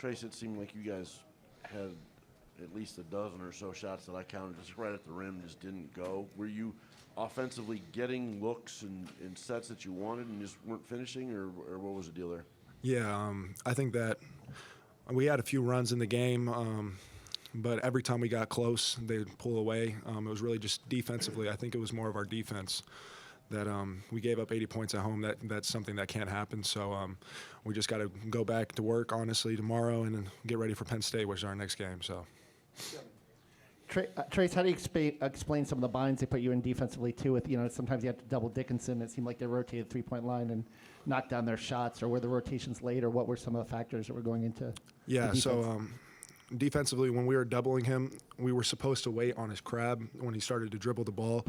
Trayce, it seemed like you guys had at least a dozen or so shots that I counted just right at the rim, just didn't go. Were you offensively getting looks and sets that you wanted and just weren't finishing, or what was the deal there? Yeah, I think that we had a few runs in the game, but every time we got close, they'd pull away. It was really just defensively. I think it was more of our defense that we gave up 80 points at home. That's something that can't happen. So we just got to go back to work, honestly, tomorrow and then get ready for Penn State, which is our next game. So. Trayce, how do you explain some of the binds they put you in defensively too? With sometimes you have to double Dickinson. It seemed like they rotated 3-point line and knocked down their shots, or were the rotations late, or what were some of the factors that were going into? Yeah, so defensively, when we were doubling him, we were supposed to wait on his crab when he started to dribble the ball,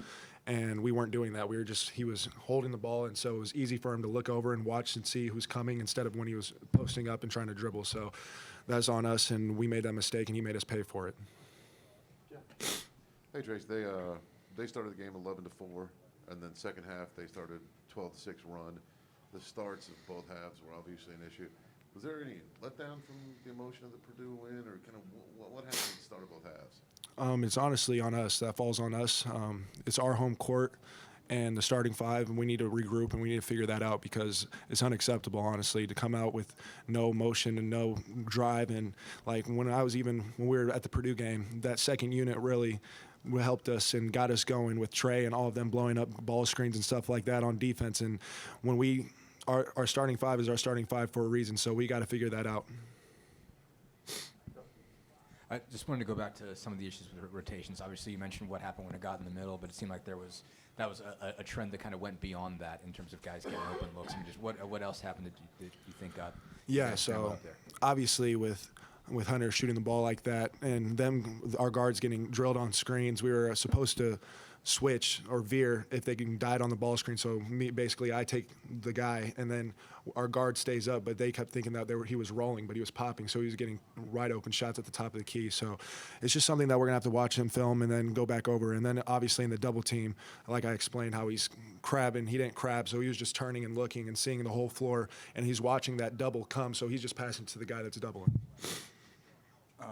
and we weren't doing that. He was holding the ball, and so it was easy for him to look over and watch and see who's coming instead of when he was posting up and trying to dribble. So that's on us, and we made that mistake, and he made us pay for it. Hey, Trayce, they started the game 11-4, and then second half they started 12-6 run. The starts of both halves were obviously an issue. Was there any letdown from the emotion of the Purdue win, or kind of what happened at the start of both halves? It's honestly on us. That falls on us. It's our home court and the starting five, and we need to regroup and we need to figure that out because it's unacceptable, honestly, to come out with no motion and no drive. And like when we were at the Purdue game, that second unit really helped us and got us going with Trey and all of them blowing up ball screens and stuff like that on defense. And when our starting five is our starting five for a reason, so we got to figure that out. I just wanted to go back to some of the issues with rotations. Obviously, you mentioned what happened when it got in the middle, but it seemed like that was a trend that kind of went beyond that in terms of guys getting open looks. I mean, just what else happened that you think got? Yeah, so obviously with Hunter shooting the ball like that and our guards getting drilled on screens, we were supposed to switch or veer if they can dive on the ball screen. So basically I take the guy and then our guard stays up, but they kept thinking that he was rolling, but he was popping. So he was getting wide open shots at the top of the key. So it's just something that we're going to have to watch him film and then go back over. And then obviously in the double team, like I explained how he's crabbing, he didn't crab. So he was just turning and looking and seeing the whole floor, and he's watching that double come. So he's just passing to the guy that's doubling.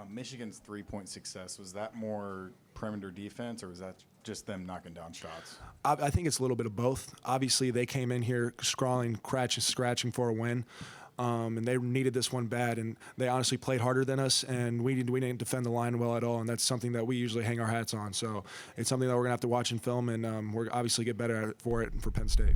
Michigan's three-point success, was that more perimeter defense, or was that just them knocking down shots? I think it's a little bit of both. Obviously, they came in here scrawling, scratching for a win, and they needed this one bad, and they honestly played harder than us, and we didn't defend the line well at all, and that's something that we usually hang our hats on. So it's something that we're going to have to watch in film, and we're obviously get better at it for Penn State.